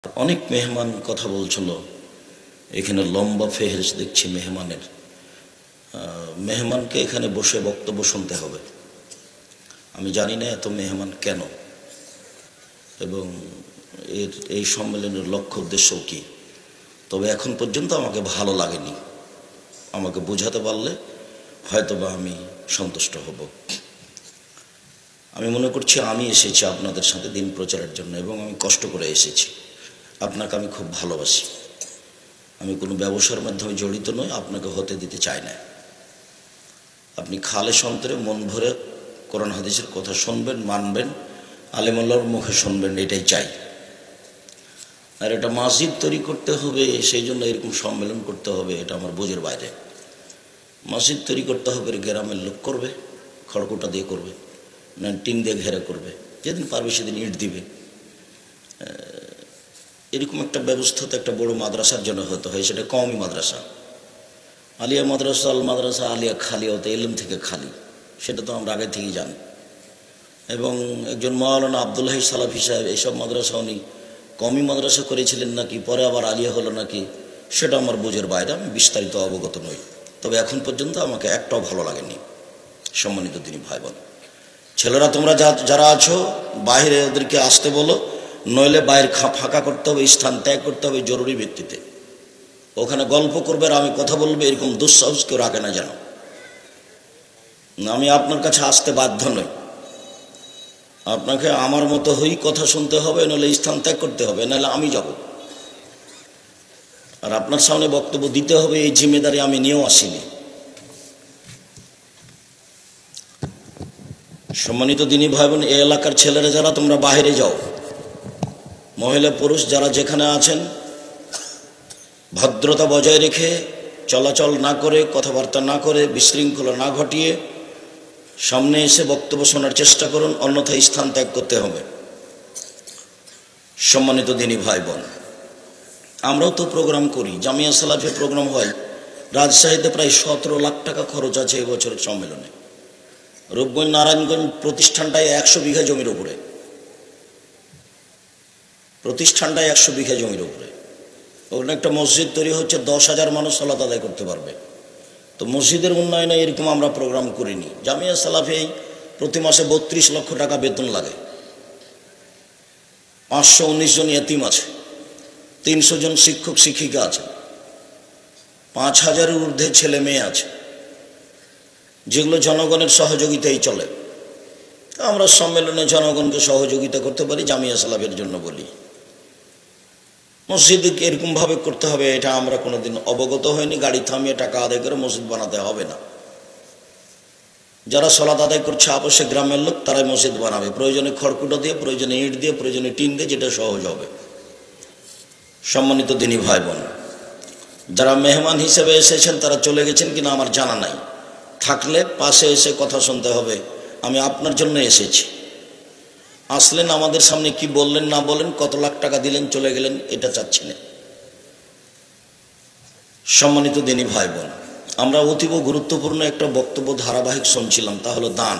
অনেক মেহমান কথা বলছিল, এখানে লম্বা ফেহরিস্ত দেখছি মেহমানের। মেহমানকে এখানে বসে বক্তব্য শুনতে হবে। আমি জানি না এত মেহমান কেন এবং এই সম্মেলনের লক্ষ্য উদ্দেশ্যও কী, তবে এখন পর্যন্ত আমাকে ভালো লাগেনি। আমাকে বোঝাতে পারলে হয়তোবা আমি সন্তুষ্ট হব। আমি মনে করছি আমি এসেছি আপনাদের সাথে দিন প্রচারের জন্য এবং আমি কষ্ট করে এসেছি। আপনাকে আমি খুব ভালোবাসি। আমি কোনো ব্যবসার মাধ্যমে জড়িত নই, আপনাকে হতে দিতে চাই না। আপনি খালেস অন্তরে মন ভরে কোরআন হাদিসের কথা শুনবেন, মানবেন, আলেমুল্লাহর মুখে শুনবেন, এটাই চাই। আর এটা মসজিদ তৈরি করতে হবে সেই জন্য এরকম সম্মেলন করতে হবে, এটা আমার বোঝের বাইরে। মসজিদ তৈরি করতে হবে গ্রামের লোক করবে, খড়কুটা দিয়ে করবে, না টিন দিয়ে ঘেরা করবে, যেদিন পারবে সেদিন ইট দিবে। এরকম একটা ব্যবস্থা তো একটা বড় মাদ্রাসার জন্য হতে হয়, সেটা কওমি মাদ্রাসা। আলিয়া মাদ্রাসা, আল মাদ্রাসা আলিয়া খালি হতে এলম থেকে খালি, সেটা তো আমরা আগে থেকেই জানি। এবং একজন মাওলানা আব্দুল্লাহ সালাফি সাহেব এইসব মাদ্রাসা উনি কওমি মাদ্রাসা করেছিলেন নাকি, পরে আবার আলিয়া হলো নাকি, সেটা আমার বোঝের বাইরে, আমি বিস্তারিত অবগত নই। তবে এখন পর্যন্ত আমাকে একটাও ভালো লাগেনি। সম্মানিত দিনী ভাই বোন, ছেলেরা তোমরা যারা আছো বাইরে ওদেরকে আসতে বলো, নইলে বাইরে ফাঁকা করতে হবে, স্থান ত্যাগ করতে হবে জরুরি ভিত্তিতে। ওখানে গল্প করবে আর আমি কথা বলবো, এরকম দুঃসাহস কেউ রাখে না যেন। আমি আপনার কাছে আসতে বাধ্য নই, আপনাকে আমার মতো হই কথা শুনতে হবে, নইলে স্থান ত্যাগ করতে হবে, নাহলে আমি যাব। আর আপনার সামনে বক্তব্য দিতে হবে, এই জিম্মেদারি আমি নিয়েও আসিনি। সম্মানিত দিনী ভাই বোন, এই এলাকার ছেলেরা যারা তোমরা বাইরে যাও, মহিলা পুরুষ যারা যেখানে আছেন, ভদ্রতা বজায় রেখে চলাচল না করে, কথাবার্তা না করে, বিশৃঙ্খলা না ঘটিয়ে সামনে এসে বক্তব্য শোনার চেষ্টা করুন, অন্যথায় স্থান ত্যাগ করতে হবে। সম্মানিত দিনী ভাই বোন, আমরাও তো প্রোগ্রাম করি, জামিয়া সালাফে প্রোগ্রাম হয়। রাজশাহীতে প্রায় 17 লাখ টাকা খরচ আছে এবছরের সম্মেলনে। রূপগঞ্জ নারায়ণগঞ্জ প্রতিষ্ঠানটায় 100 বিঘা জমির উপরে, প্রতিষ্ঠানটায় 100 বিঘা জমির উপরে। ওখানে একটা মসজিদ তৈরি হচ্ছে, 10,000 মানুষ সালাত আদায় করতে পারবে। তো মসজিদের উন্নয়নে এরকম আমরা প্রোগ্রাম করিনি। জামিয়া সালাফে প্রতি মাসে 32 লক্ষ টাকা বেতন লাগে, 519 জন ইয়েতিম আছে, 300 জন শিক্ষক শিক্ষিকা আছে, 5,000-এর ঊর্ধ্বে ছেলে মেয়ে আছে, যেগুলো জনগণের সহযোগিতাই চলে। আমরা সম্মেলনে জনগণকে সহযোগিতা করতে পারি, জামিয়া সালাফের জন্য বলি। মসজিদ এরকমভাবে করতে হবে, এটা আমরা কোনোদিন অবগত হয়নি। গাড়ি থামিয়ে টাকা আদায় করে মসজিদ বানাতে হবে না। যারা সালাত আদায় করছে আপসে গ্রামের লোক, তারাই মসজিদ বানাবে, প্রয়োজনে খড়কুটো দিয়ে, প্রয়োজনে ইট দিয়ে, প্রয়োজনে টিন দিয়ে, যেটা সহজ হবে। সম্মানিত দিনী ভাই বোন, যারা মেহমান হিসেবে এসেছেন তারা চলে গেছেন কিনা আমার জানা নাই। থাকলে পাশে এসে কথা শুনতে হবে। আমি আপনার জন্য এসেছি। আসলেন, আমাদের সামনে কি বললেন না বলেন, কত লাখ টাকা দিলেন চলে গেলেন, এটা চাচ্ছি না। সম্মানিত দিনী ভাই বোন, আমরা অতীব গুরুত্বপূর্ণ একটা বক্তব্য ধারাবাহিক শুনছিলাম, তা হলো দান।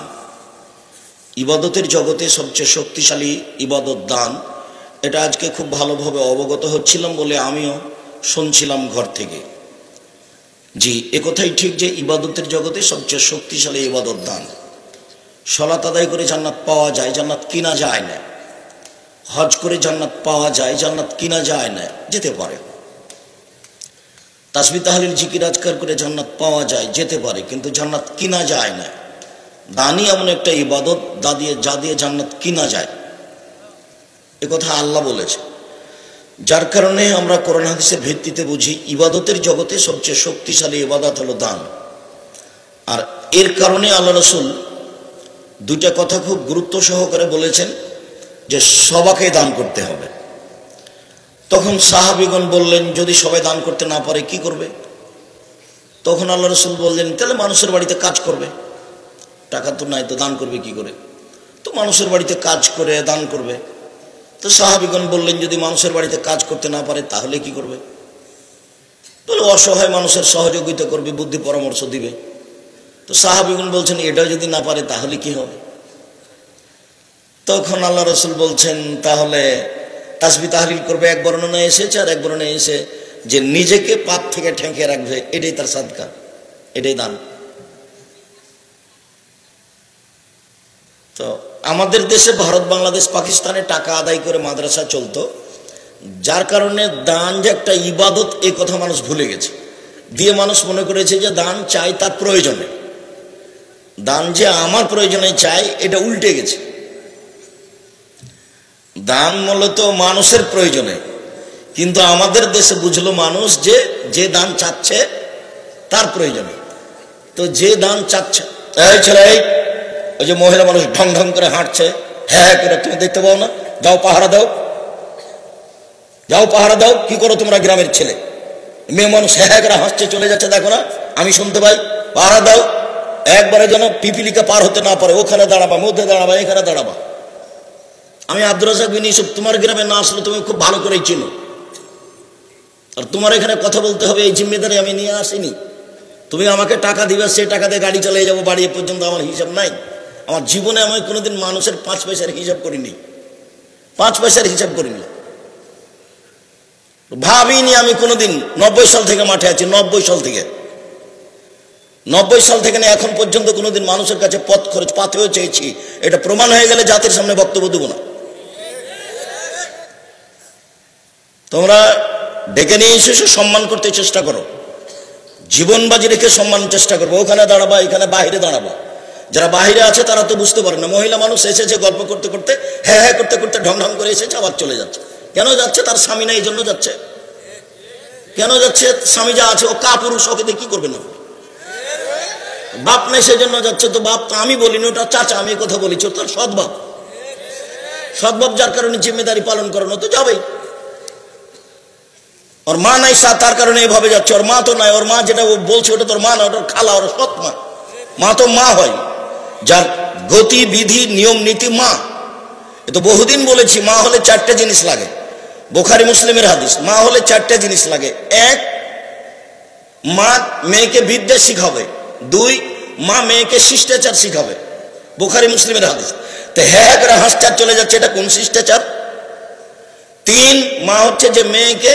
ইবাদতের জগতে সবচেয়ে শক্তিশালী ইবাদত দান, এটা আজকে খুব ভালোভাবে অবগত হচ্ছিলাম বলে আমিও শুনছিলাম ঘর থেকে। জি, একথাই ঠিক যে ইবাদতের জগতে সবচেয়ে শক্তিশালী ইবাদত দান। সালাত আদায় করে জান্নাত পাওয়া যায়, জান্নাত কিনা যায় না। হজ করে জান্নাত পাওয়া যায়, জান্নাত কিনা যায় না, যেতে পারে। তাসবিহ তাহলিল জিকির আজকার করে জান্নাত পাওয়া যায়, যেতে পারে, কিন্তু জান্নাত কিনা যায় না। দানই এমন একটা ইবাদত যা দিয়ে জান্নাত কিনা যায়, একথা আল্লাহ বলেছে। যার কারণে আমরা কোরআন হাদিসের ভিত্তিতে বুঝি ইবাদতের জগতে সবচেয়ে শক্তিশালী ইবাদত হলো দান। আর এর কারণে আল্লাহ রাসূল দুইটা কথা খুব গুরুত্ব সহকারে বলেছেন যে সবাইকে দান করতে হবে। তখন সাহাবীগণ বললেন, যদি সবাই দান করতে না পারে কি করবে? তখন আল্লাহ রাসূল বললেন, তাহলে মানুষের বাড়িতে কাজ করবে। টাকা তো নাই, তো দান করবে কি করে? তো মানুষের বাড়িতে কাজ করে দান করবে। তো সাহাবীগণ বললেন, যদি মানুষের বাড়িতে কাজ করতে না পারে তাহলে কি করবে? বলে, অসহায় মানুষের সহযোগিতা করবে, বুদ্ধি পরামর্শ দিবে। তো সাহাবীগণ বলছেন, এটা যদি না পারে তাহলে কি হবে? তখন আল্লাহ রাসূল বলছেন, তাহলে তাসবিহ তাহলিল করবে, এক বর্ণনায় এসেছে, আর এক বর্ণনায় এসে যে নিজেকে পাপ থেকে ঠেকিয়ে রাখবে, এটাই তার সাদকা, এটাই দান। তো আমাদের দেশে ভারত, বাংলাদেশ, পাকিস্তানে টাকা আদায় করে মাদ্রাসা চলতো, যার কারণে দান যে একটা ইবাদত এই কথা মানুষ ভুলে গেছে, দিয়ে মানুষ মনে করেছে যে দান চাই তার প্রয়োজনে, দান যে আমার প্রয়োজনে চাই, এটা উল্টে গেছে। দান মূলত মানুষের প্রয়োজনে, কিন্তু আমাদের দেশে বুঝলো মানুষ যে যে দান চাচ্ছে তার প্রয়োজনে। তো যে দান চাচ্ছে, এই ছেলে, ওই যে মহিলা মানুষ ঢং ঢং করে হাঁটছে, হ্যাঁ করে, তুমি দেখতে পাও না? যাও পাহারা দাও, যাও পাহারা দাও। কি করো তোমরা গ্রামের ছেলে? মেয়ে মানুষ হ্যাঁ করে হাসছে, চলে যাচ্ছে, দেখো না, আমি শুনতে পাই, পাহারা দাও। একবারে যেন পিপিলিকা পার হতে না পারে, ওখানে দাঁড়াবা, মধ্যে দাঁড়াবা, এখানে দাঁড়াবা। আমি আব্দুর রাজ্জাক বিন ইউসুফ, তোমার গ্রামে না আসলে তুমি খুব ভালো করেই চিনো, আর তোমার এখানে কথা বলতে হবে, এই জিম্মেদারি আমি নিয়ে আসিনি। তুমি আমাকে টাকা দিবে, সেই টাকা দিয়ে গাড়ি চালিয়ে যাবো বাড়ি, পর্যন্ত আমার হিসাব নাই। আমার জীবনে আমি কোনোদিন মানুষের 5 পয়সার হিসাব করিনি, 5 পয়সার হিসাব করিনি, ভাবিনি আমি কোনোদিন। 90 সাল থেকে মাঠে আছি, 90 সাল থেকে, 90 সাল থেকে না এখন পর্যন্ত কোনোদিন মানুষের কাছে পথ খরচ পাথেও চেয়েছি। এটা প্রমাণ হয়ে গেলে জাতির সামনে বক্তব্য দেবো না। তোমরা ডেকে নিয়ে এসেছো, সম্মান করতে চেষ্টা করো, জীবন বাজি রেখে সম্মান চেষ্টা করবো। ওখানে দাঁড়াবা, এখানে বাহিরে দাঁড়াবা। যারা বাহিরে আছে তারা তো বুঝতে পারে না, মহিলা মানুষ এসেছে গল্প করতে করতে, হ্যাঁ হ্যাঁ করতে করতে ঢং ঢং করে এসেছে, আবার চলে যাচ্ছে। কেন যাচ্ছে? তার স্বামী না, এই জন্য যাচ্ছে। কেন যাচ্ছে? স্বামী যা আছে, ও কাপুরুষ, ওকে দিয়ে কি করবে না? বাপ নেই সেজন্য যাচ্ছে। তো বাপ তো আমি বলিনি, ওটা চাচা, আমি কথা বলেছি, তার সৎ বাপ, সৎ বাপ, যার কারণে জিম্মেদারি পালন করানো, তো যাবেই। ওর মা নাই, তার কারণে এইভাবে যাচ্ছে। ওর মা তো নাই, ওর মা যেটা ও বলছে ওটা তোর মা না, ওটার খালা, ওর সৎ মা। মা তো মা হয়, যার গতি বিধি নিয়ম নীতি মা। এ তো বহুদিন বলেছি, মা হলে 4টে জিনিস লাগে, বুখারী মুসলিমের হাদিস। মা হলে 4টে জিনিস লাগে। 1, মা মেয়েকে বিদ্যা শিখাবে। 2, মা মেয়েকে শিষ্টাচার শিখাবে, বুখারী মুসলিমের হাদিস। তো হ্যাঁ করে হাসচার চলে যাচ্ছে, এটা কোন শিষ্টাচার? 3, মা হচ্ছে যে মেয়েকে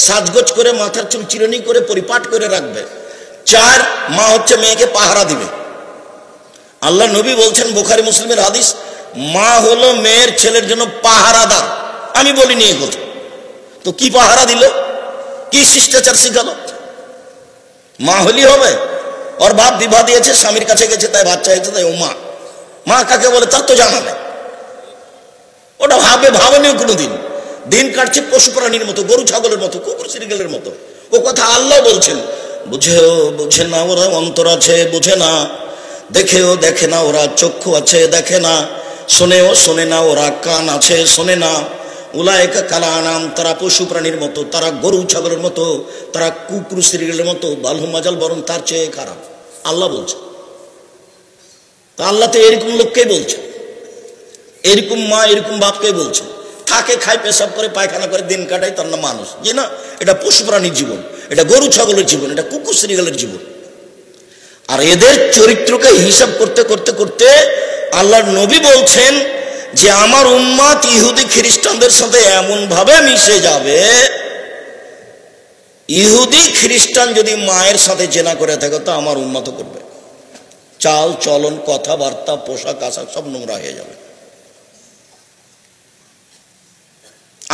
সাজগোজ করে, মাথার চুল চিরুনি করে পরিপাট করে রাখবে। 4, মা হচ্ছে মেয়েকে পাহারা দিবে। আল্লাহ নবী বলছেন, বুখারী মুসলিমের হাদিস, মা হলো মেয়ের ছেলের জন্য পাহারাদার। আমি বলিনি এই কথা। তো কি পাহারা দিল, কি শিষ্টাচার শিখালো? মা হলি হবে? ওর বাপ বিবাহ দিয়েছে, স্বামীর কাছে গেছে, তাই বাচ্চা হয়েছে, তাই ও মা। মা কাকে বলে তার তো জানা নেই, ওটা ভাবেনিও কোনোদিন। দিন কাটছে পশু প্রাণীর মতো, গরু ছাগলের মতো, কুকুর শ্রীগেলের মতো। ও কথা আল্লাহ বলছেন, বুঝে না ওরা, অন্তর আছে বুঝে না, দেখেও দেখে না ওরা, চক্ষু আছে দেখে না, শোনেও শোনে না ওরা, কান আছে শোনে না। উলায়েকা কাল আনাম, তারা পশু প্রাণীর মতো, তারা গরু ছাগলের মতো, তারা কুকুর শ্রীগেলের মতো, বালহু মাজাল, বরং তার চেয়ে খারাপ। আল্লাহ বলছে। তা আল্লাহ তো এরকম লোককেই বলছে, এরকম মা এরকম বাপকেই বলছে। থাকে, খায়, পেশাব করে, পায়খানা করে দিন কাটায়, তার নাম মানুষ। যে না, এটা পশু প্রাণীর জীবন, এটা গরু ছাগলের জীবন, এটা কুকুর শ্রীগেলের জীবন। আর এদের চরিত্রকে হিসাব করতে করতে করতে আল্লাহর নবী বলছেন যে আমার উম্মত ইহুদি খ্রিস্টানদের সাথে এমন ভাবে মিশে যাবে, ইহুদি খ্রিস্টান যদি মায়ের সাথে জেনা করে থাকে তো আমার উম্মত করবে। চাল চলন, কথাবার্তা, পোশাক আশাক সব নোংরা হয়ে যাবে।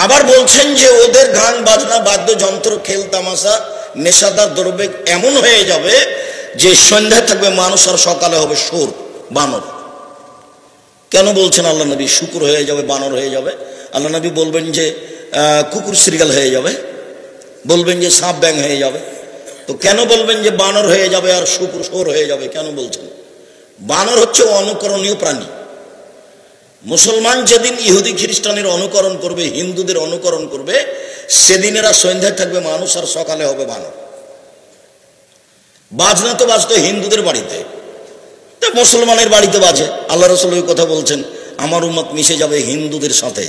আবার বলছেন যে ওদের গান বাজনা, বাদ্যযন্ত্র, খেল তামাশা, নেশাদার দ্রব্য এমন হয়ে যাবে যে সন্ধ্যায় থাকবে মানুষ আর সকালে হবে সুর, বানর। কেন বলছেন আল্লাহ নবী শুকুর হয়ে যাবে, বানর হয়ে যাবে? আল্লাহ নবী বলবেন যে কুকুর শ্রীগাল হয়ে যাবে, বলবেন যে সাপ ব্যাং হয়ে যাবে। তো কেন বলবেন যে বানর হয়ে যাবে আর শুকুর সোর হয়ে যাবে? কেন বলছেন? বানর হচ্ছে অনুকরণীয় প্রাণী। মুসলমান যেদিন ইহুদি খ্রিস্টানের অনুকরণ করবে, হিন্দুদের অনুকরণ করবে, সেদিন এরা সন্ধ্যায় থাকবে মানুষ আর সকালে হবে বানর। বাজনা তো বাজতো হিন্দুদের বাড়িতে, তা মুসলমানের বাড়িতে বাজে। আল্লাহ রাসূল ওই কথা বলছেন, আমার উম্মত মিশে যাবে হিন্দুদের সাথে,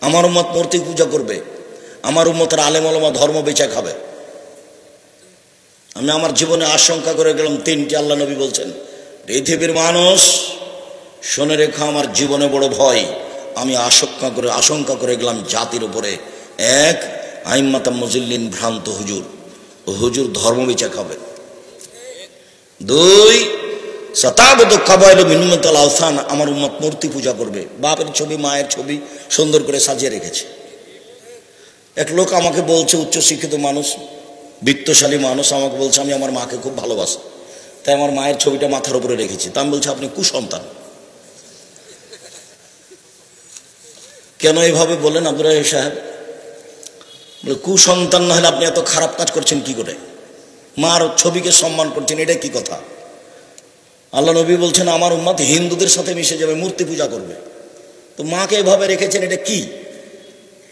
আমার উম্মত মূর্তি পূজা করবে, আমার উম্মতের আলেম ওলামা ধর্ম বেচা খাবে। আমি আমার জীবনে আশঙ্কা করে গেলাম 3টি। আল্লাহ নবী বলছেন, পৃথিবীর মানুষ শুনে রেখো, আমার জীবনে বড় ভয়, আমি আশঙ্কা করে গেলাম জাতির উপরে, এক আইম্মাতাম মুজিল্লিন ভ্রান্ত হুজুর ধর্ম বিচার খাবে, দুই সাতাবত কাবাইল মিনমাতাল আওসান, আমার উম্মত মূর্তি পূজা করবে, বাপের ছবি মায়ের ছবি সুন্দর করে সাজিয়ে রেখেছে। এক লোক আমাকে বলছে, উচ্চশিক্ষিত মানুষ, বিত্তশালী মানুষ, আমাকে বলছে আমি আমার মাকে খুব ভালোবাসি, তাই আমার মায়ের ছবিটা মাথার উপরে রেখেছি। তা আমি বলছি আপনি কুসন্তান, কেন এইভাবে বলেন আব্দুর রাহিম সাহেব? বলে কুসন্তান না হলে আপনি এত খারাপ কাজ করছেন কি করে, মার ছবিকে সম্মান করছেন, এটা কি কথা? আল্লাহ নবী বলছেন আমার উম্মত হিন্দুদের সাথে মিশে যাবে, মূর্তি পূজা করবে, তো মাকে এভাবে রেখেছেন, এটা কি?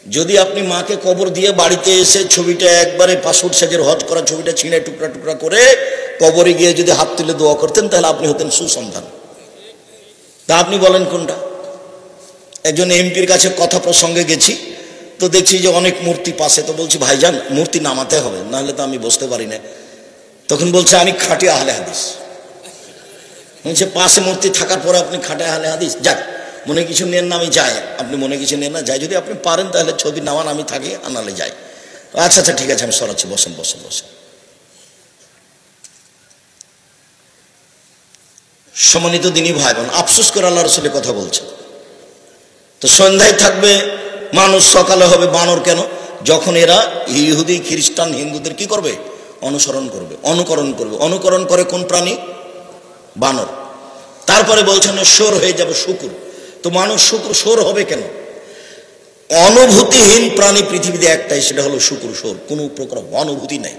যদি আপনি মাকে কবর দিয়ে বাড়িতে এসে ছবিটা একবারে পাসপোর্ট সাইজের হজ করা ছবিটা ছিঁড়ে টুকরা টুকরা করে কবরে গিয়ে যদি হাত তুলে দোয়া করতেন, তাহলে আপনি হতেন সুসন্তান। তা আপনি বলেন কোনটা? একজন এমপির কাছে কথা প্রসঙ্গে গেছি, তো দেখছি যে অনেক মূর্তি পাশে, তো বলছি ভাইজান মূর্তি নামাতে হবে, নাহলে তো আমি বসতে পারি না। তখন বলছে আমি খাঁটি আহলে হাদিস। বলছে পাশে মূর্তি থাকার পরে আপনি খাঁটি আহলে হাদিস? যাক, মনে কিছু নেন না, আমি যাই। আপনি মনে কিছু নেন না, যাই। যদি আপনি পারেন তাহলে ছবি নামান, আমি থাকি, আনালে যাই। আচ্ছা আচ্ছা ঠিক আছে, আমি সরাচ্ছি, বসেন বসেন বসেন। সম্মানিত দিনী ভাই বোন, আফসোস করে আল্লাহ রাসূলের কথা বলছে। তো সন্ধ্যায় থাকবে মানুষ, সকালে হবে বানর। কেন? যখন এরা ইহুদি খ্রিস্টান হিন্দুদের কি করবে? অনুসরণ করবে, অনুকরণ করবে। অনুকরণ করে কোন প্রাণী? বানর। তারপরে বলছেন শোর হয়ে যাবে শুকুর। তো মানুষ শোর হবে কেন? অনুভূতিহীন প্রাণী পৃথিবীতে একটাই, সেটা হলো শুকুর। শোর কোনো প্রকার অনুভূতি নাই।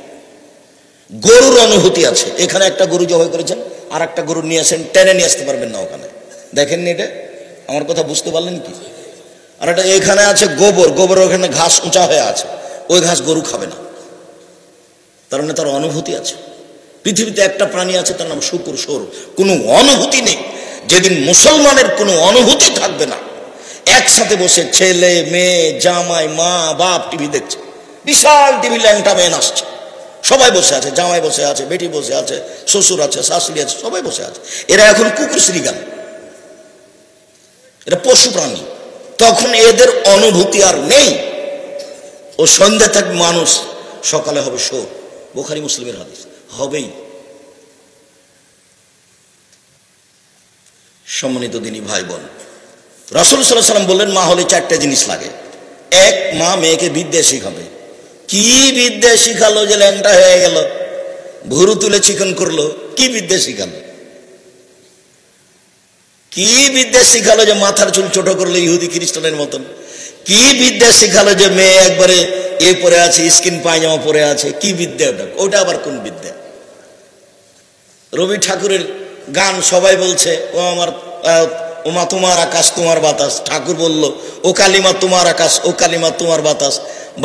গরুর অনুভূতি আছে। এখানে একটা গরু জবাই করেছেন, আর একটা গরু নিয়ে আসেন, টেনে নিয়ে আসতে পারবেন না ওখানে। দেখেননি এটা? আমার কথা বুঝতে পারলেন কি? আর এটা এখানে আছে গোবর, ওখানে ঘাস উঁচা হয়ে আছে, ওই ঘাস গরু খাবে না, তার মানে তার অনুভূতি আছে। পৃথিবীতে একটা প্রাণী আছে, তার নাম শুকুর, শোর। কোনো অনুভূতি নেই। যেদিন মুসলমানের কোনো অনুভূতি থাকবে না, একসাথে বসে ছেলে মেয়ে জামাই মা বাপ টিভি দেখছে, বিশাল টিভি, ল্যাংটা মেন আসছে, সবাই বসে আছে, জামাই বসে আছে, বেটি বসে আছে, শ্বশুর আছে, শাশুড়ি আছে, সবাই বসে আছে। এরা এখন কুকুর শ্রীগান, এরা পশু প্রাণী। তখন এদের অনুভূতি আর নেই। ও সন্ধ্যা থাকবে মানুষ, সকালে হবে শোর। বুখারী মুসলিমের হাদিস, হবেই। সম্মানিত দিনী ভাই বোন, রাসূল সাল্লাল্লাহু আলাইহি ওয়াসাল্লাম বললেন মা হলে চারটে জিনিস লাগে। এক, মা মেয়েকে বিদ্যা শিখাবে। কি বিদ্যা শিখালো যে ল্যাংটা হয়ে গেল, ভুরু তুলে চিকন করলো? কি বিদ্যা শিখালো? কি বিদ্যা শিখালো যে মাথার চুল ছোট করলো ইহুদি খ্রিস্টানের মতন? কি বিদ্যা শিখালো যে মেয়ে একবারে এ পরে আছে, স্কিন পায়জামা পরে আছে? কি বিদ্যা ওটা? ওটা আবার কোন বিদ্যা? রবি ঠাকুরের গান সবাই বলছে, ও মা তোমার আকাশ তোমার বাতাস। ঠাকুর বলল ও কালিমা তোমার আকাশ, ও কালিমা তোমার বাতাস।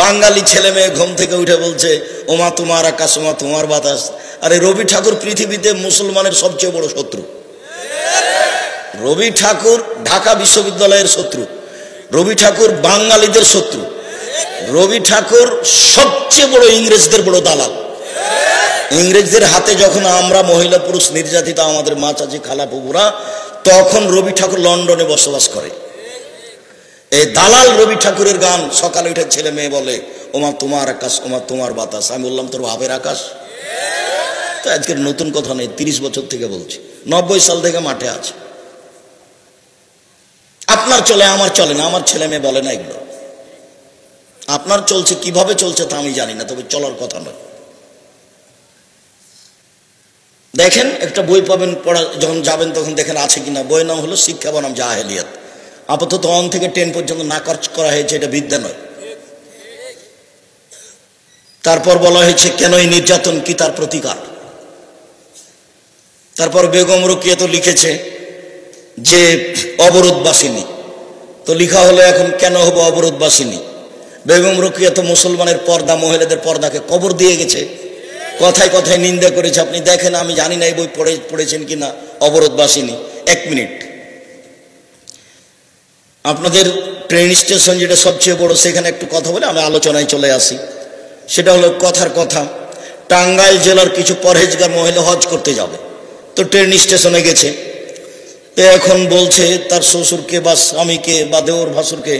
বাঙালি ছেলে মেয়ে ঘুম থেকে উঠে বলছে ও মা তোমার আকাশ, ও মা তোমার বাতাস। আরে রবি ঠাকুর পৃথিবীতে মুসলমানের সবচেয়ে বড় শত্রু। রবি ঠাকুর ঢাকা বিশ্ববিদ্যালয়ের শত্রু, রবি ঠাকুর বাঙালিদের শত্রু, রবি ঠাকুর সবচেয়ে বড় ইংরেজদের বড় দালাল। ইংরেজদের হাতে যখন আমরা মহিলা পুরুষ নির্যাতিত, আমাদের মা চাচি খালা পুকুরা, তখন রবি ঠাকুর লন্ডনে বসবাস করে। এই দালাল রবি ঠাকুরের গান সকালে উঠে ছেলে মেয়ে বলে ওমা তোমার আকাশ, ওমা তোমার বাতাস। আমি বললাম তোর ভাবের আকাশ? তো আজকের নতুন কথা নেই, 30 বছর থেকে বলছি, 90 সাল থেকে মাঠে আছে। আপনার চলে, আমার চলে না, আমার ছেলে মেয়ে বলে না এগুলো। আপনার চলছে, কিভাবে চলছে তা আমি জানি না, তবে চলার কথা নয়। দেখেন একটা বই পাবেন, পড়া যখন যাবেন তখন দেখেন আছে কিনা। বইয়ের নাম হলো শিক্ষা বনাম জাহেলিয়াত। আপাতত 1 থেকে 10 পর্যন্ত নাকচ করা হয়েছে, এটা বিদ্যা নয়। তারপর বলা হয়েছে কেন এই নির্যাতন, কি তার প্রতিকার। তারপর বেগম রোকেয়া তো লিখেছে যে অবরোধবাসিনী, তো লিখা হলো এখন কেন হবে অবরোধবাসিনী। বেগম রোকেয়া তো মুসলমানের পর্দা, মহিলাদের পর্দাকে কবর দিয়ে গেছে, কথায় কথায় নিন্দা করেছে। আপনি দেখেন, আমি জানি না এই বই পড়েছেন কিনা, অবরোধবাসিনী। 1 মিনিট, আপনাদের ট্রেন স্টেশন যেটা সবচেয়ে বড়, সেখানে একটু কথা বলে আমি আলোচনায় চলে আসি। সেটা হলো কথার কথা, টাঙ্গাইল জেলার কিছু পরহেজগার মহিলা হজ করতে যাবে, তো ট্রেন স্টেশনে গেছে। তো এখন বলছে তার শ্বশুরকে বা স্বামীকে বা দেওর ভাসুরকে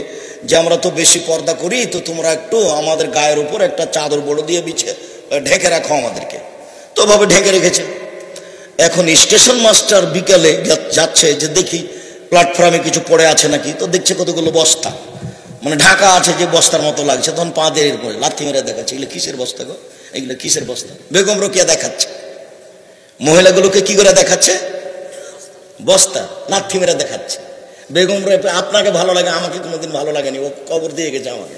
যে আমরা তো বেশি পর্দা করি, তো তোমরা একটু আমাদের গায়ের উপর একটা চাদর বড় দিয়ে বিছে ঢেকে রাখো আমাদেরকে। তো ভাবে ঢেকে রেখেছে। এখন স্টেশন মাস্টার বিকালে যাচ্ছে যে দেখি প্ল্যাটফর্মে কিছু পড়ে আছে নাকি, তো দেখছে কতগুলো বস্তা মানে ঢাকা আছে যে বস্তার মতো লাগছে। তখন পা দিয়ে করে লাথি মেরে দেখাচ্ছে, এগুলো কিসের বস্তা গো, এগুলো কিসের বস্তা। বেগম রোকেয়া দেখাচ্ছে, মহিলাগুলোকে কি করে দেখাচ্ছে, বস্তা লাথি মেরে দেখাচ্ছে। বেগম রোকেয়া আপনাকে ভালো লাগে, আমাকে কোনোদিন ভালো লাগেনি, ও কবর দিয়ে গেছে আমাকে।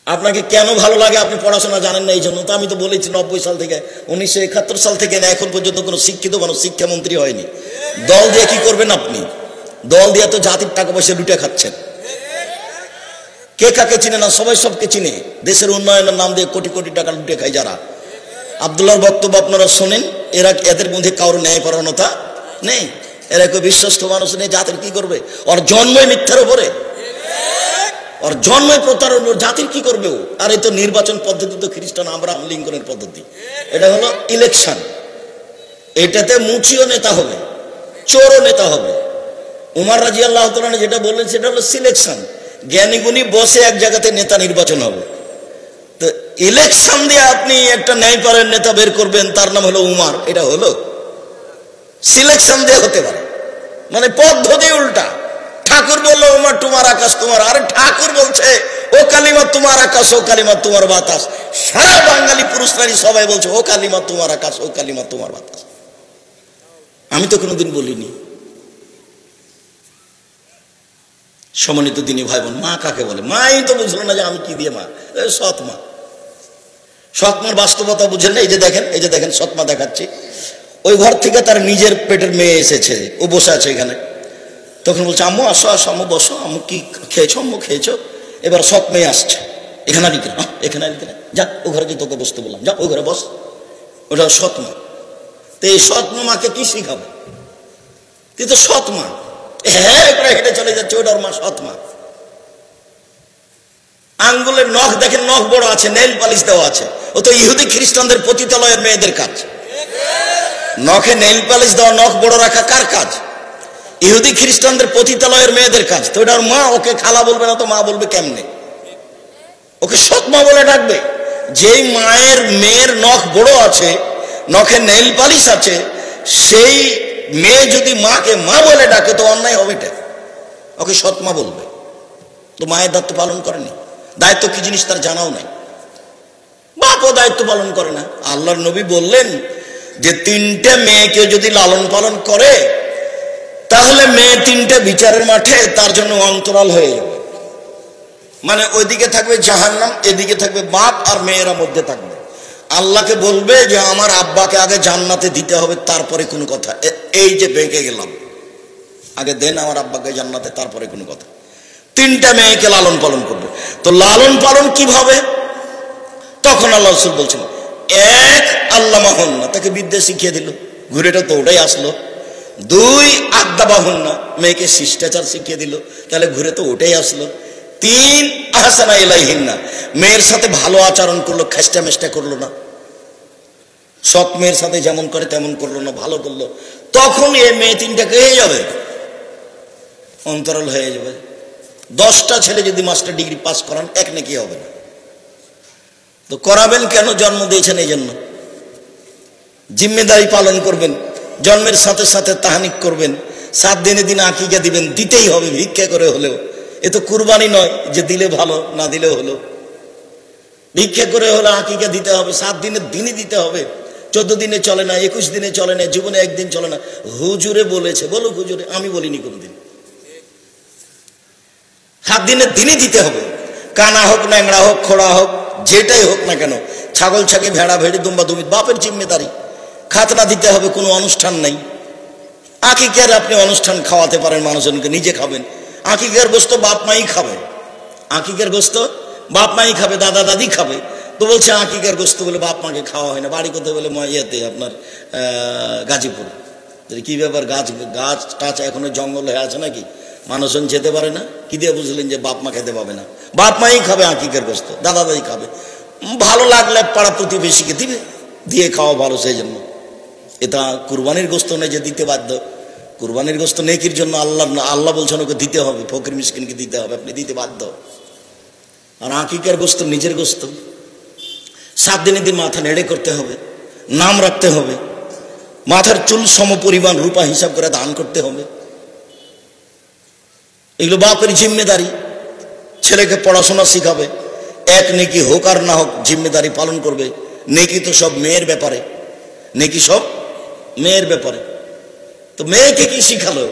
আপনাকে কেন ভালো লাগে, আপনি পড়াশোনা জানেন না এই জন্য। তো আমি তো বলেছি 90 সাল থেকে 1971 সাল থেকে না এখন পর্যন্ত কোনো শিক্ষিত মানুষ শিক্ষামন্ত্রী হয়নি। দল দিয়ে কি করবেন আপনি, দল দিয়ে তো জাতির টাকা পয়সা লুটে খাচ্ছেন। কে কাকে চিনে না, সবাই সবকে চিনে। দেশের উন্নয়নের নাম দিয়ে কোটি কোটি টাকা লুটে খায় যারা। আব্দুল্লাহর বক্তব্য আপনারা শোনেন, এদের মধ্যে কারোর ন্যায়পরায়ণতা নেই, এরা কেউ বিশ্বস্ত মানুষ নেই। জাতির কি করবে, ওর জন্মই মিথ্যার উপরে, ওর জন্মই প্রতারণ, জাতির কি করবে ও। আর এই তো নির্বাচন পদ্ধতি তো খ্রিস্টান আব্রাহাম লিঙ্কনের পদ্ধতি। এটা হলো ইলেকশন, এটাতে মুচিও নেতা হবে, চোরও নেতা হবে। উমর রাদিয়াল্লাহু তাআলা যেটা বললেন সেটা হলো সিলেকশন, জ্ঞানী গুণী বসে এক জায়গাতে নেতা নির্বাচন হবে। তো ইলেকশন দিয়ে আপনি একটা ন্যায়পরায়ণ নেতা বের করবেন, তার নাম হলো উমর, এটা হলো সিলেকশন দিয়ে হতে পারে, মানে পদ্ধতি উল্টা। ঠাকুর বললো উমর তোমার আকাশ তোমার, আরে ঠাকুর বলছে ও কালিমা তোমার আকাশ ও কালিমা তোমার বাতাস। সারা বাঙালি পুরুষ নারী সবাই বলছে ও কালিমা তোমার আকাশ ও কালিমা তোমার বাতাস। আমি তো কোনোদিন বলিনি। সম্মানিত দিনী ভাই বোন, মা কাকে বলে? মাই তো বুঝলো না যে আমি কি দিয়ে মা, সৎ মা। সৎ মার বাস্তবতা বুঝেন না। এই যে দেখেন সৎ মা দেখাচ্ছি। ওই ঘর থেকে তার নিজের পেটের মেয়ে এসেছে, ও বসে আছে এখানে। তখন বলছে আম্মু আসো আসো, আম্মু বসো, আম্মু কি খেয়েছো, আম্মু খেয়েছো। এবার সৎ মেয়ে আসছে, এখানে আনি কিনা, এখানে আনি কিনা, যা ও ঘরে যে তোকে বসতে বললাম, যা ওই ঘরে বস। ওটা সৎ মা। তো এই সৎ মাকে কি শিখাবে? তুই তো সৎ মা, হ্যাঁ করে হেঁটে চলে যাচ্ছে, ওটার মা সৎ মা। আঙ্গুলের নখ দেখেন, নখ বড় আছে, নেইল পালিশ দেওয়া আছে। ও তো ইহুদি খ্রিস্টানদের পতিতালয়ের মেয়েদের কাজ। নখে নেইল পালিশ দেওয়া, নখ বড় রাখা কার কাজ? ইহুদি খ্রিস্টানদের পতিতালয়ের মেয়েদের কাজ। তো ওটার মা, ওকে খালা বলবে না তো মা বলবে কেমনে? ওকে সৎ মা বলে ডাকবে। যেই মায়ের মেয়ের নখ বড় আছে, নখে নেইল পালিশ আছে, সেই মেয়ে যদি মাকে মা বলে ডাকে তো অন্যায় হবে। এটা ওকে সৎ মা বলবে। তো মায়ের দায়িত্ব পালন করেনি। দায়িত্ব কি জিনিস তার জানাও নাই। বাপও দায়িত্ব পালন করে না। আল্লাহর নবী বললেন যে 3টে মেয়েকে যদি লালন পালন করে তাহলে মেয়ে 3টে বিচারের মাঠে তার জন্য অন্তরাল হয়ে যাবে। মানে ওইদিকে থাকবে জাহান্নাম, এদিকে থাকবে বাপ, আর মেয়েরা মধ্যে থাকবে। আল্লাহকে বলবে যে আমার আব্বাকে আগে জান্নাতে দিতে হবে, তারপরে কোনো কথা। এই যে বেঁকে গেলাম, আগে দেন আমার আব্বাকে জান্নাতে, তারপরে কোনো কথা। 3টা মেয়েকে লালন পালন করবে। তো লালন পালন কিভাবে? তখন আল্লাহ রাসূল বলছেন, এক আল্লামাহুন্না, তাকে বিদ্যা শিখিয়ে দিল, ঘুরেটা তো ওটাই আসলো। 2 আদাবাহুন্না, মেয়েকে শিষ্টাচার শিখিয়ে দিল, তাহলে ঘুরে তো ওটাই আসলো। 3 আহসানা ইলাইহিন্না, মেয়ের সাথে ভালো আচরণ করলো, খেষ্টা মেষ্টা করলো না, সৎ মেয়ের সাথে যেমন করে তেমন করলো না, ভালো করলো। তখন এই মেয়ে 3টাকে হয়ে যাবে, অন্তরাল হয়ে যাবে। 10টা ছেলে যদি মাস্টার ডিগ্রি পাস করান, এক নেকি হবে না। তো করাবেন কেন? জন্ম দিয়েছেন এই জন্য। জিম্মেদারি পালন করবেন, জন্মের সাথে সাথে তাহানিক করবেন, 7 দিনে দিনে আকিকা দিবেন, দিতেই হবে ভিক্ষা করে হলেও। এ তো কুরবানি নয় যে দিলে ভালো, না দিলেও হলো। ভিক্ষা করে হলে আকিকা দিতে হবে, 7 দিনের দিনই দিতে হবে। 14 দিনে চলে না, 21 দিনে চলে না, জীবনে একদিন চলে না। হুজুরে বলেছে, বলুক হুজুরে, আমি বলিনি কোনদিন। 7 দিনের দিনই দিতে হবে। কানা হোক, ন্যাংরা হোক, খোড়া হোক, যেটাই হোক না কেন, ছাগল ছাগি, ভেড়া ভেড়ি, দুম্বা দুমি, বাপের জিম্মেদারি। খাতনা দিতে হবে, কোনো অনুষ্ঠান নাই। আকিকার আপনি অনুষ্ঠান খাওয়াতে পারেন মানুষজনকে, নিজে খাবেন। আকিকার গোস্ত বাপ মাই খাবে, আকিকার গোস্ত বাপ মাই খাবে, দাদা দাদি খাবে। তো বলছে আকিকার গোস্ত বলে বাপ মাকে খাওয়া হয় না। বাড়ি কোথায় বলে ইয়েতে আপনার গাজীপুর। কি ব্যাপার? গাছ টাছ এখনো জঙ্গল হয়ে আছে নাকি? মানুষজন যেতে পারে না। কি দিয়ে বুঝলেন যে বাপ মা খেতে পাবে না? বাপ মাই খাবে আকিকার গোস্ত, দাদা দাদি খাবে। ভালো লাগলে পাড়া প্রতিবেশীকে দিবে, দিয়ে খাওয়া ভালো, সেই জন্য। এটা কুরবানির গোস্ত নয় যে দিতে বাধ্য। কুরবানির গোশত নেকির জন্য আল্লাহ বলছেন ওকে দিতে হবে, ফকির মিসকিনকে দিতে হবে, আপনি দিতে বাধ্য। আর আকিকার গোশত নিজের গোশত, 7 দিনে দিন মাথা নেড়ে করতে হবে, নাম রাখতে হবে, মাথার চুল সম পরিমাণ রূপা হিসাব করে দান করতে হবে। এগুলো বাপের জিম্মেদারি। ছেলেকে পড়াশোনা শিখাবে, এক নেকি হোক আর না হোক জিম্মেদারি পালন করবে। নেকি তো সব মেয়ের ব্যাপারে, নেকি সব মেয়ের ব্যাপারে। তো মেয়েকে কি শিখালো?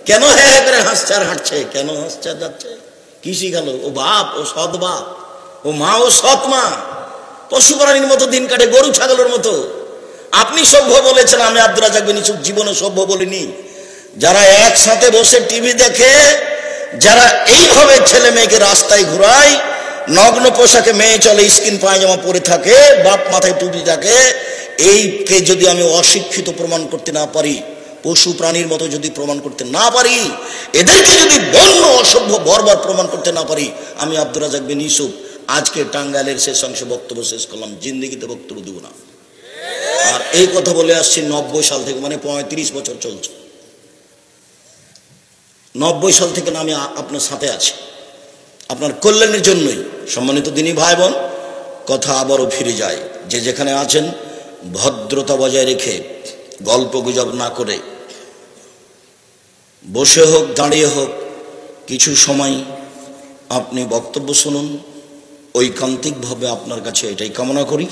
কেন হ্যাঁ করে হাসছে আর হাঁটছে? কেন হাসছে আর যাচ্ছে? কি শিখালো? ও বাপ, ও সৎ বাপ, ও মা, ও সৎ মা। পশু প্রাণীর মতো দিন কাটে, গরু ছাগলের মতো। আপনি সভ্য বলেছেন, আমি আব্দুর রাজ্জাক বিন ইউসুফ জীবনে সভ্য বলিনি। যারা একসাথে বসে টিভি দেখে, যারা এইভাবে ছেলে মেয়েকে রাস্তায় ঘুরায়, নগ্ন পোশাকে মেয়ে চলে, স্কিন পায়জামা পরে থাকে, বাপ মাথায় টুপি থাকে, এইকে যদি আমি অশিক্ষিত প্রমাণ করতে না পারি, পশু প্রাণীর মতো যদি প্রমাণ করতে না পারি, এদেরকে যদি বন্য অসভ্য বর্বর প্রমাণ করতে না পারি, আমি আব্দুর রাজ্জাক বিন ইউসুফ আজকে টাঙ্গাইলের শেষ অংশে বক্তব্য শেষ করলাম, জিন্দেগিতে বক্তব্য দেব না। আর এই কথা বলে আসছি 90 সাল থেকে, মানে 35 বছর চলছে। 90 সাল থেকে আমি আপনার সাথে আছি, আপনার কল্যাণের জন্যই। সম্মানিত দিনী ভাই বোন, কথা আবারও ফিরে যায়, যে যেখানে আছেন ভদ্রতা বজায় রেখে, গল্প গুজব না করে, বসে হোক দাঁড়িয়ে হোক কিছু সময় আপনি বক্তব্য শুনুন। ঐকান্তিকভাবে আপনার কাছে এটাই কামনা করি।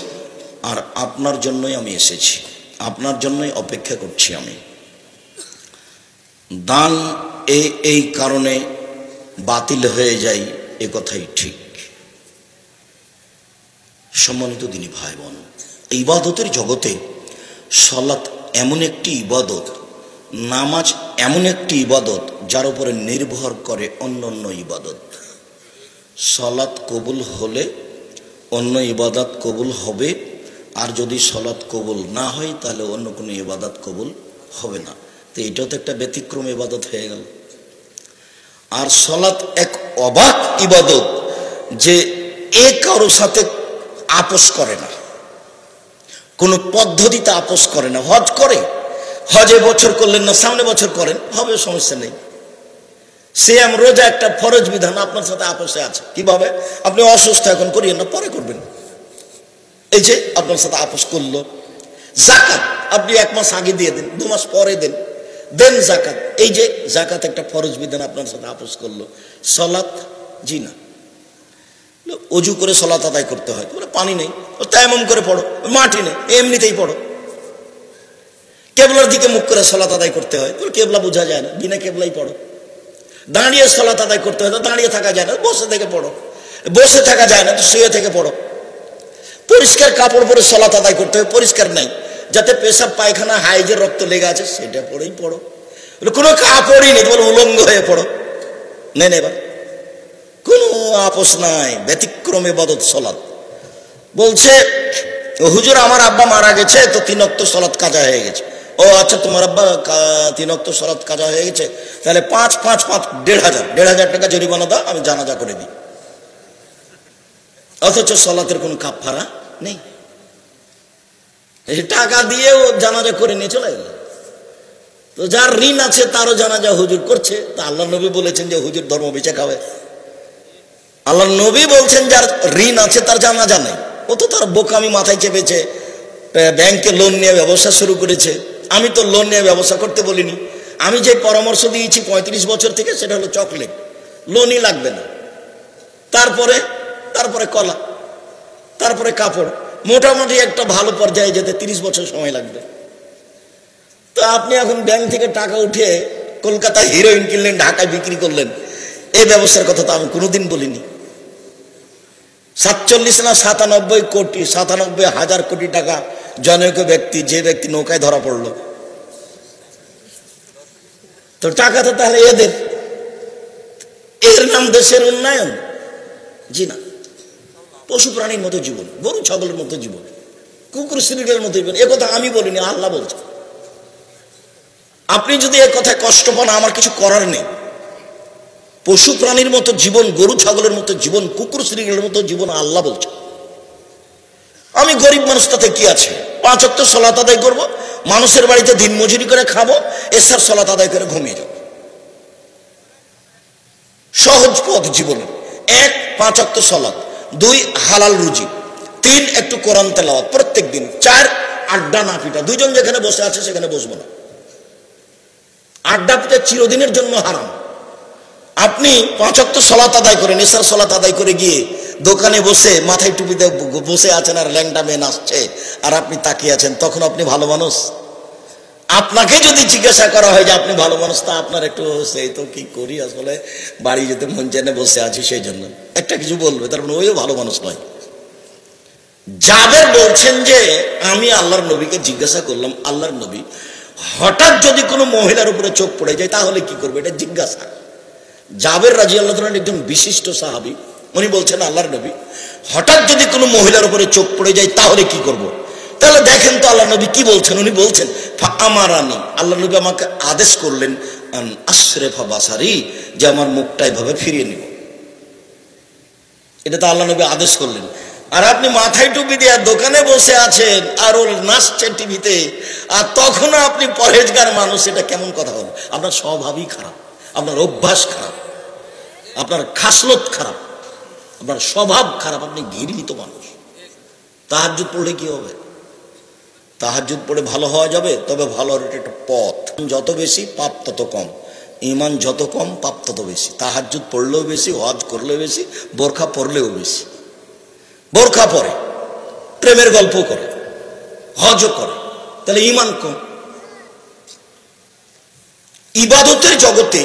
আর আপনার জন্যই আমি এসেছি, আপনার জন্যই অপেক্ষা করছি আমি। দান এই কারণে বাতিল হয়ে যায়, এ কথাই ঠিক। সম্মানিত দিনী ভাই বোন, ইবাদতের জগতে সালাত এমন একটি ইবাদত, নামাজ এমন একটি ইবাদত যার উপরে নির্ভর করে অন্য অন্য ইবাদত। সালাত কবুল হলে অন্য ইবাদত কবুল হবে, আর যদি সালাত কবুল না হয় তাহলে অন্য কোনো ইবাদত কবুল হবে না। তো এটাও তো একটা ব্যতিক্রম ইবাদত হয়ে গেল। আর সালাত এক অবাক ইবাদত, যে কারো সাথে আপোষ করে না, কোনো পদ্ধতিতে আপোষ করে না। হজ করে, হজে বছর করলেন না, সামনে বছর করেন, হবে, সমস্যা নেই। সিয়াম রোজা একটা ফরজ বিধান, আপনার সাথে আপোষে আছে। কিভাবে? আপনি অসুস্থ, এখন করিয়েন না, পরে করবেন, এই যে আপনার সাথে আপোষ করলো। জাকাত আপনি 1 মাস আগে দিয়ে দেন, 2 মাস পরে দেন জাকাত। এই যে জাকাত একটা ফরজ বিধান, আপনার সাথে আপোষ করলো। সালাত জি না, অজু করে সালাত আদায় করতে হয়, পানি নেই, তায়াম্মুম করে পড়ো, মাটি নেই, এমনিতেই পড়ো। কেবলার দিকে মুখ করে সালাত আদায় করতে হয়, কেবলা বোঝা যায় না, বিনা কেবলাই পড়ো। দাঁড়িয়ে সালাত আদায় করতে হয়, দাঁড়িয়ে থাকা যায় না, বসে থেকে পড়ো। বসে থাকা যায় না, তো শুয়ে থেকে পড়ো। পরিষ্কার কাপড় পরে সালাত আদায় করতে হয়, পরিষ্কার নাই, যাতে পেশাব পায়খানা হাইজের রক্ত লেগে আছে সেটা পরেই পড়ো। কোনো কাপড়ই নেই, তোমার উলঙ্গ হয়ে পড়ো, নেন। এবার কোনো আপোষ নাই, ব্যতিক্রম ইবাদত সালাত। বলছে হুজুর আমার আব্বা মারা গেছে, তো 3 ওয়াক্ত সালাত কাজা হয়ে গেছে। ও আচ্ছা, তোমার আব্বা 3 ওয়াক্ত সালাত কাজা হয়ে গেছে, তাহলে 5 5 5 1,500 টাকা জরিমানা দাও, আমি জানাজা করে দিই। অথচ সালাতের কোনো কাফারা নেই, টাকা দিয়ে ও জানাজা করে নিয়ে চলে গেল। তো যার ঋণ আছে তারও জানাজা হুজুর করছে। তা আল্লাহ নবী বলেছেন যে হুজুর ধর্ম বেঁচে খাবে। আল্লাহ নবী বলছেন যার ঋণ আছে তার জানাজা নেই। ও তো তার বোকামি মাথায় চেপেছে, ব্যাংকে লোন নিয়ে ব্যবসা শুরু করেছে। আমি তো লোন নিয়ে ব্যবসা করতে বলিনি, আমি যে পরামর্শ দিয়েছি 35 বছর থেকে, সেটা হলো চকলেট, লোনই লাগবে না। তারপরে কলা, তারপরে কাপড়, মোটামুটি একটা ভালো পর্যায়ে যেতে 30 বছর সময় লাগবে। তো আপনি এখন ব্যাংক থেকে টাকা উঠে কলকাতায় হিরোইন কিনলেন, ঢাকায় বিক্রি করলেন, এই ব্যবসার কথা তো আমি কোনোদিন বলিনি। 47 না 97 কোটি, 97,000 কোটি টাকা জনৈক ব্যক্তি, যে ব্যক্তি নৌকায় ধরা পড়লো, তো টাকা তো তাহলে এদের, এর নাম দেশের উন্নয়ন? জি না। পশু প্রাণীর মতো জীবন, গরু ছাগলের মতো জীবন, কুকুর শ্রীগের মতো জীবন। একথা আমি বলিনি, আল্লাহ বলছে। আপনি যদি এ কথায় কষ্ট পান, আমার কিছু করার নেই। পশু প্রাণীর মতো জীবন, গরু ছাগলের মতো জীবন, কুকুর শ্রীগের মতো জীবন আল্লাহ বলছে। আমি গরিব মানুষ, তাতে কি আছে? 5 ওয়াক্ত সালাত আদায় করবো, মানুষের বাড়িতে দিন মজুরি করে খাবো, এশার সালাত আদায় করে ঘুমিয়ে যাবো। সহজ পথ জীবনে। 1 5 ওয়াক্ত সালাত, 2 হালাল রুজি, 3 একটু কোরআন তেলাওয়াত প্রত্যেক দিন, 4 আড্ডা না পিটা। দুইজন যেখানে বসে আছে সেখানে বসবো না। আড্ডা পিটা চিরদিনের জন্য হারাম। আপনি 5 ওয়াক্ত সালাত আদায় করেন, এশার সালাত আদায় করে গিয়ে দোকানে বসে মাথায় টুপিতে বসে আছেন আর ল্যাংটা মেয়ে নাচছে আর আপনি তাকিয়ে আছেন, তখন আপনি ভালো মানুষ? আপনাকে যদি জিজ্ঞাসা করা হয় যে আপনি ভালো মানুষ, তা আপনার একটু সেই তো কি করি, আসলে বাড়ি যেতে মন চেনে বসে আছি সেই জন্য একটা কিছু বলবে, তার মানে ওইও ভালো মানুষ নয়। জাবের বলছেন যে আমি আল্লাহর নবীকে জিজ্ঞাসা করলাম, আল্লাহর নবী হঠাৎ যদি কোনো মহিলার উপরে চোখ পড়ে যায় তাহলে কি করবে, এটা জিজ্ঞাসা। জাবের রাদিয়াল্লাহু তাআলা একজন বিশিষ্ট সাহাবী, উনি বলছেন আল্লাহর নবী হঠাৎ যদি কোনো মহিলার উপরে চোখ পড়ে যায় তাহলে কি করব। তাহলে দেখেন তো আল্লাহ নবী কি বলছেন। উনি বলছেন আমারানি, আল্লাহ নবী আমাকে আদেশ করলেন আশরেফা বাসারি, যে আমার মুখটা এভাবে ফিরিয়ে নিব। এটা তো আল্লাহ নবী আদেশ করলেন। আর আপনি মাথায় টুপি দিয়ে দোকানে বসে আছেন আর ওর নাচছে টিভিতে, আর তখনও আপনি পরহেজগার মানুষ, এটা কেমন কথা হলো? আপনার স্বভাবই খারাপ, আপনার অভ্যাস খারাপ, আপনার খাসলত খারাপ, আপনার স্বভাব খারাপ, আপনি ঘৃণিত মানুষ। তাহাজ্জুদ পড়লে কি হবে? তাহাজ্জুদ পড়ে ভালো হওয়া যাবে, তবে ভালো একটা পথ। যত বেশি পাপ তত কম, ঈমান যত কম পাপ তত বেশি। তাহাজ্জুদ পড়লেও বেশি, হজ করলেও বেশি, বোরখা পরলেও বেশি। বোরখা পরে, প্রেমের গল্প করে, হজও করে, তাহলে ঈমান কম। ইবাদতের জগতে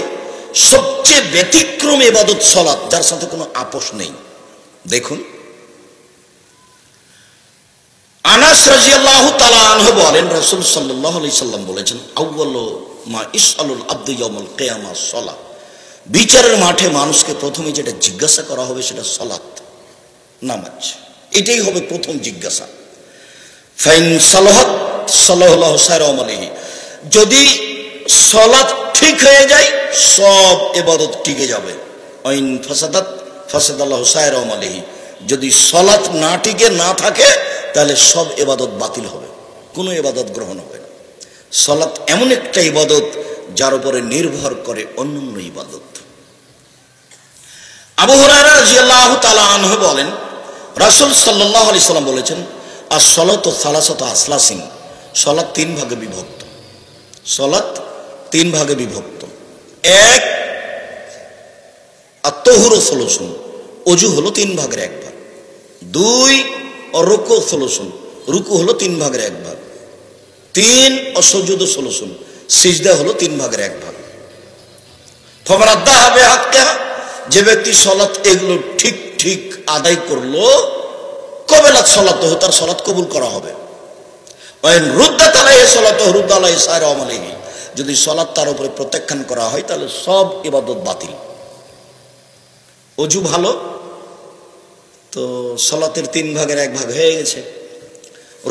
সবচেয়ে ব্যতিক্রম ইবাদত সালাত, যার সাথে কোনো আপোষ নেই। দেখুন আনাস রাদিয়াল্লাহু তাআলা আনহু বলেন, রাসূল সাল্লাল্লাহু আলাইহি সাল্লাম বলেছেন, আউয়ালু মা ইসআলুল আবদু ইয়াউমাল কিয়ামাহ সালাত। বিচারের মাঠে মানুষকে প্রথমে যেটা জিজ্ঞাসা করা হবে সেটা সালাত, নামাজ। এটাই হবে প্রথম জিজ্ঞাসা। ফাইন সালাহাত সাল্লাল্লাহু আলাইহি, যদি সালাত ঠিক হয়ে যায় সব ইবাদত টিকে যাবে। আইন ফাসাদাত ফাসাদাল্লাহু আলাইহি, যদি সালাত না টিকে না থাকে তাহলে সব ইবাদত বাতিল হবে, কোনো ইবাদত গ্রহণ হবে না। সালাত এমন একটা ইবাদত যার উপরে নির্ভর করে অন্যান্য ইবাদত। আবু হুরায়রা রাদিয়াল্লাহু তাআলা আনহু বলেন, রাসূল সাল্লাল্লাহু আলাইহি সাল্লাম বলেছেন, আস-সালাতু সালাসাতু আসলাসিন, সালাত 3 ভাগে বিভক্ত। সালাত 3 ভাগে বিভক্ত। 1 আত-তাহুরু সুলুসুন, ওযু হলো 3 ভাগের 1 ভাগ। 2 রুকু সুলুসুন, রুকু হলো 3 ভাগের 1 ভাগ। 3 সুজুদু সুলুসুন, সিজদা হলো 3 ভাগের 1 ভাগ। ফামান আদাহা বিহাক্কিহা, যে ব্যক্তি সালাত এগুলো ঠিক ঠিক আদায় করলো, কবেলাত সালাতুহু, তার সালাত কবুল করা হবে। ওয়াইন রুদ্দাত আলাইহি সালাতুহু রুদ্দা আলাইহি সাইরা আমালিহি, যদি সালাত তার উপরে প্রত্যাখ্যান করা হয় তাহলে সব ইবাদত বাতিল। ওযু ভালো তো সালাতের 3 ভাগের 1 ভাগ হয়ে গেছে।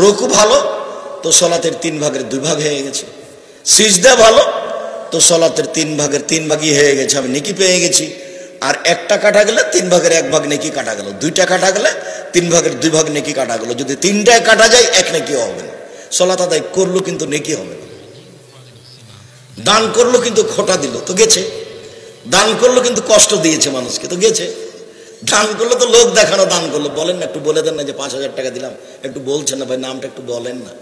রুকু ভালো তো সালাতের 3 ভাগের 2 ভাগ হয়ে গেছে। সিজদা ভালো তো সালাতের 3 ভাগের 3 ভাগই হয়ে গেছে, আমি নেকি পেয়ে গেছি। আর 1টা কাটা গেলে 3 ভাগের 1 ভাগ নেকি কাটা গেল, 2টা কাটা গেলে 3 ভাগের 2 ভাগ নেকি কাটা গেল। যদি 3টায় কাটা যায় 1 নেকিও হবে না। সালাত আদায় করলো কিন্তু নেকি হবে না। দান করলো কিন্তু খোটা দিল তো গেছে, দান করলো কিন্তু কষ্ট দিয়েছে মানুষকে তো গেছে। দান করলো তো লোক দেখানো দান করলো। বলেন না, একটু বলে দেন না যে 5000 টাকা দিলাম, একটু বলছেন না ভাই, নামটা একটু বলেন না,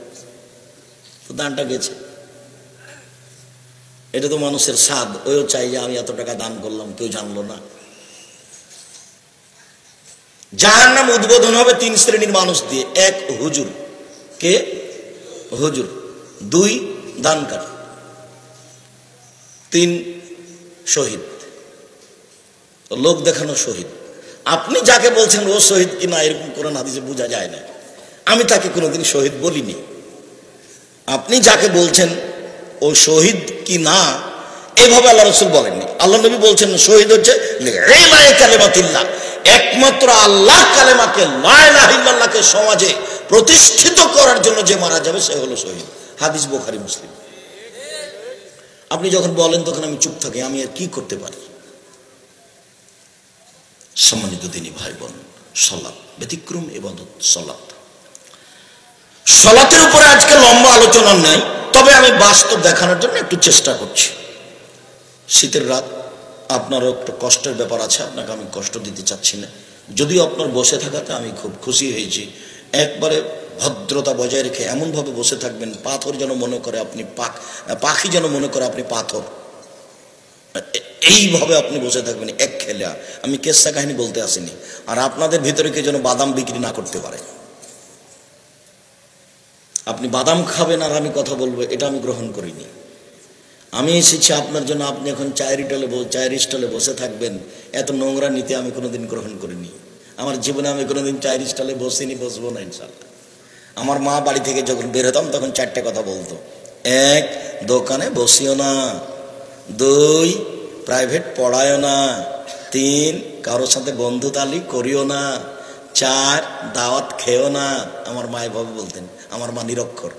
তো দানটা গেছে। এটা তো মানুষের স্বাদ, ওইও চাই যে আমি এত টাকা দান করলাম, কেউ জানলো না। জাহান্নাম উদ্বোধন হবে 3 শ্রেণীর মানুষ দিয়ে। 1 হুজুর, কে হুজুর। 2 দানকার। 3 শহীদ, লোক দেখানো শহীদ। আপনি যাকে বলছেন ও শহীদ কিনা এরকম কোরআন হাদিসে বোঝা যায় না। আমি তাকে কোনোদিন শহীদ বলিনি। আপনি যাকে বলছেন ও শহীদ কি না এভাবে আল্লাহ রাসূল বলেননি। আল্লাহ নবী বলছেন শহীদ হচ্ছে কালিমাতিল্লাহ, একমাত্র আল্লাহর কালেমাকে, লা ইলাহা ইল্লাল্লাহকে সমাজে প্রতিষ্ঠিত করার জন্য যে মারা যাবে সে হলো শহীদ। হাদিস বুখারী মুসলিম। আপনি যখন বলেন তখন আমি চুপ থাকি, আমি আর কি করতে পারি? সম্মানিত দিনী ভাই বোন, সালাত ব্যতিক্রম ইবাদত। সালাত সালাতের উপরে আজকে লম্বা আলোচনা নাই, তবে আমি বাস্তব দেখানোর জন্য একটু চেষ্টা করছি। শীতের রাত, আপনারও একটু কষ্টের ব্যাপার আছে, আপনাকে আমি কষ্ট দিতে চাচ্ছি না। যদিও আপনার বসে থাকাতে আমি খুব খুশি হয়েছি। একবারে ভদ্রতা বজায় রেখে এমনভাবে বসে থাকবেন, পাথর যেন মনে করে আপনি পাখি যেন মনে করে আপনি পাথর, এইভাবে আপনি বসে থাকবেন এক খেলে। আমি কেসা কাহিনী বলতে আসিনি। আর আপনাদের ভিতরে কে যেন বাদাম বিক্রি না করতে পারে। আপনি বাদাম খাবেন আর আমি কথা বলবো, এটা আমি গ্রহণ করিনি। আমি এসেছি আপনার জন্য, আপনি এখন চায়ের স্টলে বসে থাকবেন, এত নোংরা নীতি আমি কোনোদিন গ্রহণ করিনি। আমার জীবনে আমি কোনোদিন চায়ের স্টলে বসিনি, বসবো না ইনশাল্লাহ। আমার মা বাড়ি থেকে যখন বের হতাম তখন 4টে কথা বলতো। 1, দোকানে বসিও না। 2, প্রাইভেট পড়ায়ও না। 3, কারোর সাথে বন্ধুতালি করিও না। 4, দাওয়াত খেও না। আমার মা এভাবে বলতেন। আমার মা নিরক্ষর।